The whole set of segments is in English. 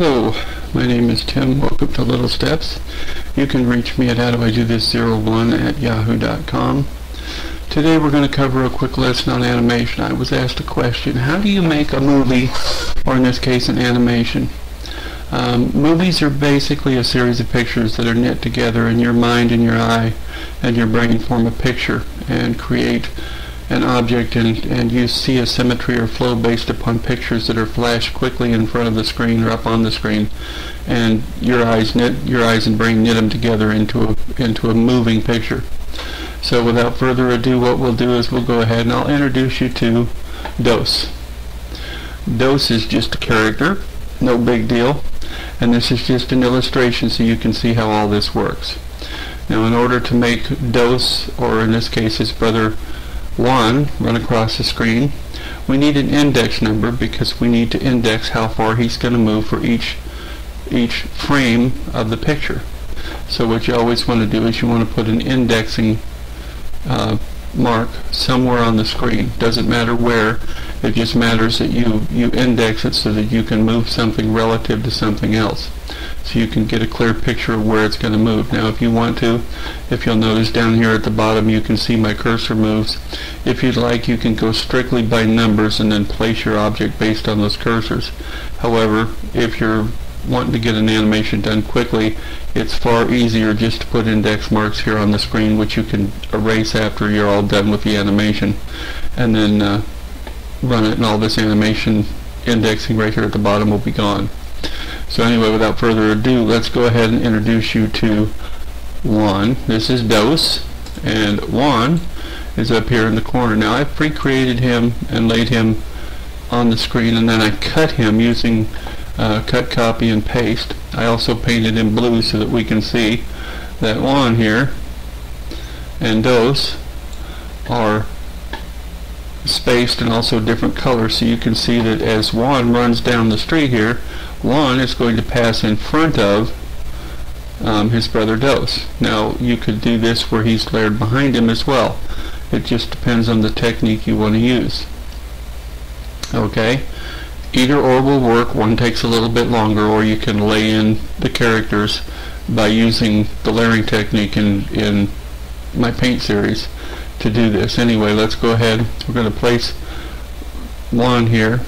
Hello, my name is Tim. Welcome to Little Steps. You can reach me at howdoidothis01@yahoo.com. Today we're going to cover a quick lesson on animation. I was asked a question: how do you make a movie, or in this case an animation? Movies are basically a series of pictures that are knit together, and your mind and your eye and your brain form a picture and create an object, and you see a symmetry or flow based upon pictures that are flashed quickly in front of the screen or up on the screen, and your eyes and brain knit them together into a moving picture. So without further ado, what we'll do is we'll go ahead and I'll introduce you to DOS. DOS is just a character, no big deal, and this is just an illustration so you can see how all this works. Now, in order to make DOS, or in this case his brother Juan, run across the screen, we need an index number because we need to index how far he's going to move for each frame of the picture. So what you always want to do is you want to put an indexing mark somewhere on the screen. Doesn't matter where, it just matters that you index it so that you can move something relative to something else, so you can get a clear picture of where it's going to move. Now if you want to, if you'll notice down here at the bottom, you can see my cursor moves. If you'd like, you can go strictly by numbers and then place your object based on those cursors. However, if you're wanting to get an animation done quickly, it's far easier just to put index marks here on the screen, which you can erase after you're all done with the animation, and then run it, and all this animation indexing right here at the bottom will be gone. So anyway, without further ado, let's go ahead and introduce you to Juan. This is DOS, and Juan is up here in the corner. Now I've pre-created him and laid him on the screen, and then I cut him using cut, copy, and paste. I also painted in blue so that we can see that Juan here and DOS are spaced and also different colors, so you can see that as Juan runs down the street here, Juan is going to pass in front of his brother DOS. Now you could do this where he's layered behind him as well. It just depends on the technique you want to use. Okay, either or will work. One takes a little bit longer, or you can lay in the characters by using the layering technique in my paint series to do this. Anyway, let's go ahead. We're going to place Juan here,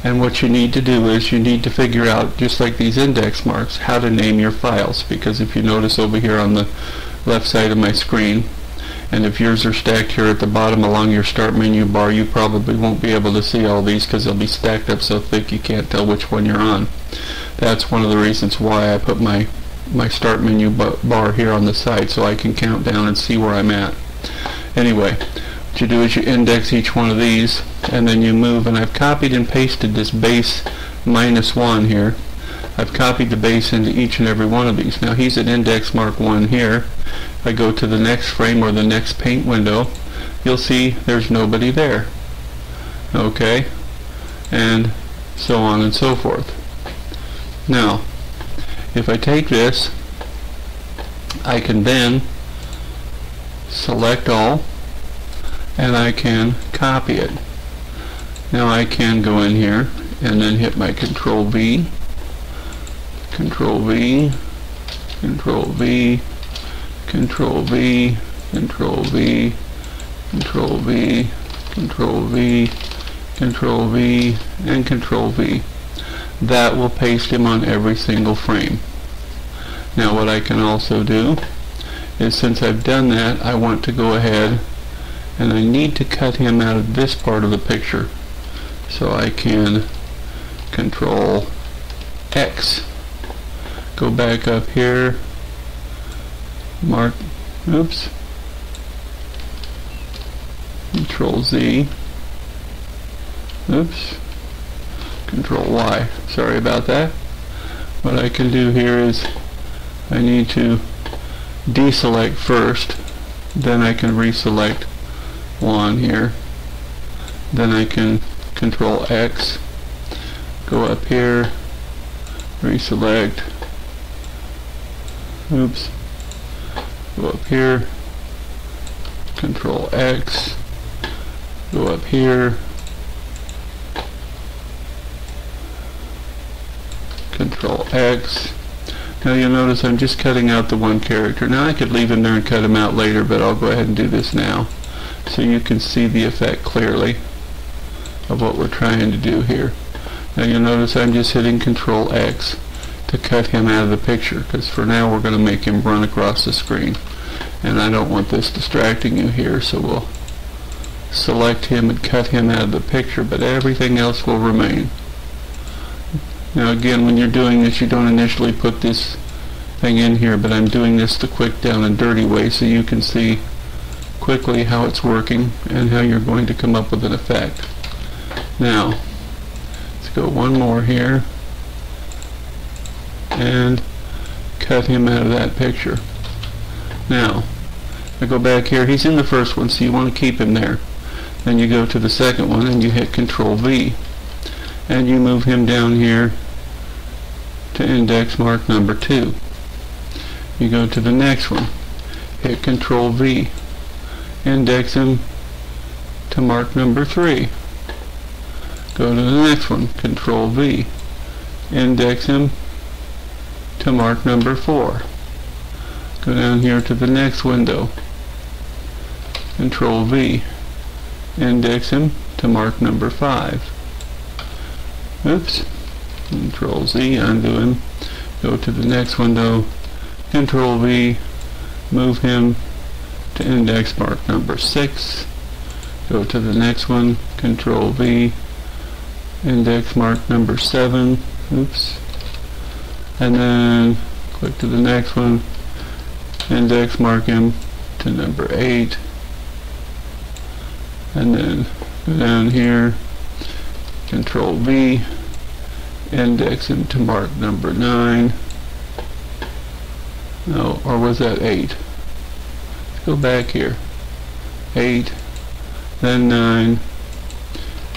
and what you need to do is you need to figure out, just like these index marks, how to name your files, because if you notice over here on the left side of my screen, and if yours are stacked here at the bottom along your start menu bar, you probably won't be able to see all these because they'll be stacked up so thick you can't tell which one you're on. That's one of the reasons why I put my start menu bar here on the side, so I can count down and see where I'm at. Anyway, what you do is you index each one of these, and then you move, and I've copied and pasted this base -1 here. I've copied the base into each and every one of these. Now he's at index mark 1 here. If I go to the next frame or the next paint window, you'll see there's nobody there. Okay, and so on and so forth. Now if I take this, I can then select all, and I can copy it. Now I can go in here and then hit my Control V, Control V, Control V, Control V, Control V, Control V, Control V, Control V, and Control V. That will paste him on every single frame. Now what I can also do is, since I've done that, I want to go ahead and I need to cut him out of this part of the picture. So I can Control X, go back up here, mark, oops, Control Z, oops, Control Y, sorry about that. What I can do here is I need to deselect first, then I can reselect Juan here, then I can Control X, go up here, reselect, oops, go up here, Control X, go up here, Control X. Now you'll notice I'm just cutting out the one character. Now I could leave him there and cut him out later, but I'll go ahead and do this now so you can see the effect clearly of what we're trying to do here. Now you'll notice I'm just hitting Control X to cut him out of the picture, because for now we're going to make him run across the screen. And I don't want this distracting you here, so we'll select him and cut him out of the picture, but everything else will remain. Now again, when you're doing this, you don't initially put this thing in here, but I'm doing this the quick, down, and dirty way so you can see quickly how it's working and how you're going to come up with an effect. Now, let's go one more here and cut him out of that picture. Now, I go back here. He's in the first one, so you want to keep him there. Then you go to the second one and you hit Control V. And you move him down here to index mark number 2. You go to the next one, hit Control V, index him to mark number 3. Go to the next one, Control V, index him to mark number 4. Go down here to the next window, Control V, index him to mark number 5. Oops. Control Z, undo him. Go to the next window, Control V, move him to index mark number 6. Go to the next one, Control V, index mark number 7. Oops. And then click to the next one, index mark him to number 8. And then go down here, Control V, index him to mark number 9. No, or was that 8? Let's go back here. 8, then 9.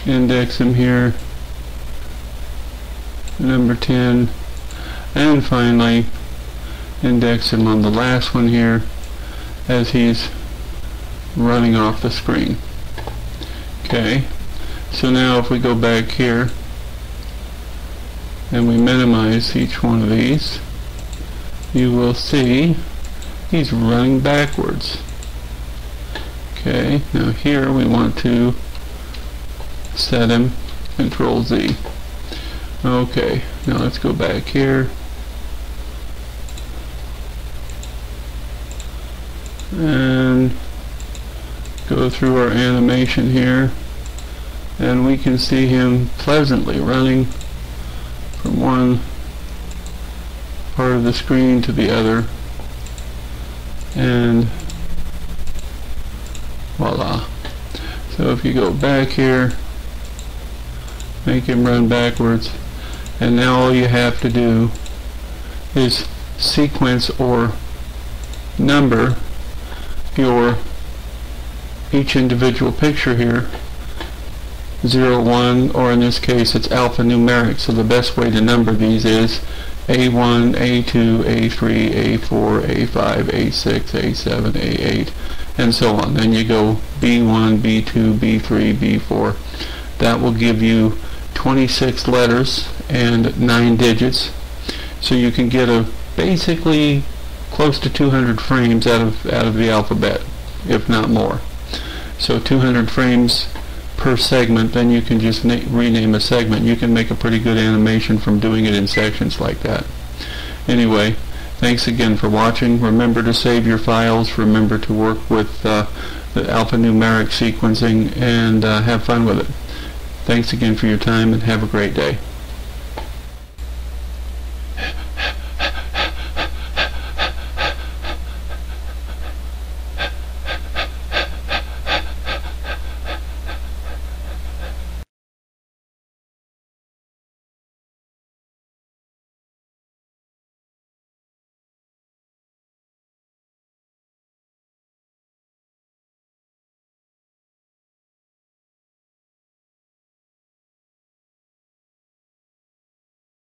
Index him here, number 10. And finally, index him on the last one here as he's running off the screen. Okay. So now if we go back here and we minimize each one of these, you will see he's running backwards. Okay, now here we want to set him, Control Z. Okay, now let's go back here and go through our animation here. And we can see him pleasantly running from one part of the screen to the other, and voila. So if you go back here, make him run backwards, and now all you have to do is sequence or number your each individual picture here, 0, 1, or in this case it's alphanumeric, so the best way to number these is A1, A2, A3, A4, A5, A6, A7, A8, and so on. Then you go B1, B2, B3, B4. That will give you 26 letters and 9 digits, so you can get a basically close to 200 frames out of the alphabet, if not more. So 200 frames per segment, then you can just rename a segment. You can make a pretty good animation from doing it in sections like that. Anyway, thanks again for watching. Remember to save your files. Remember to work with the alphanumeric sequencing, and have fun with it. Thanks again for your time, and have a great day.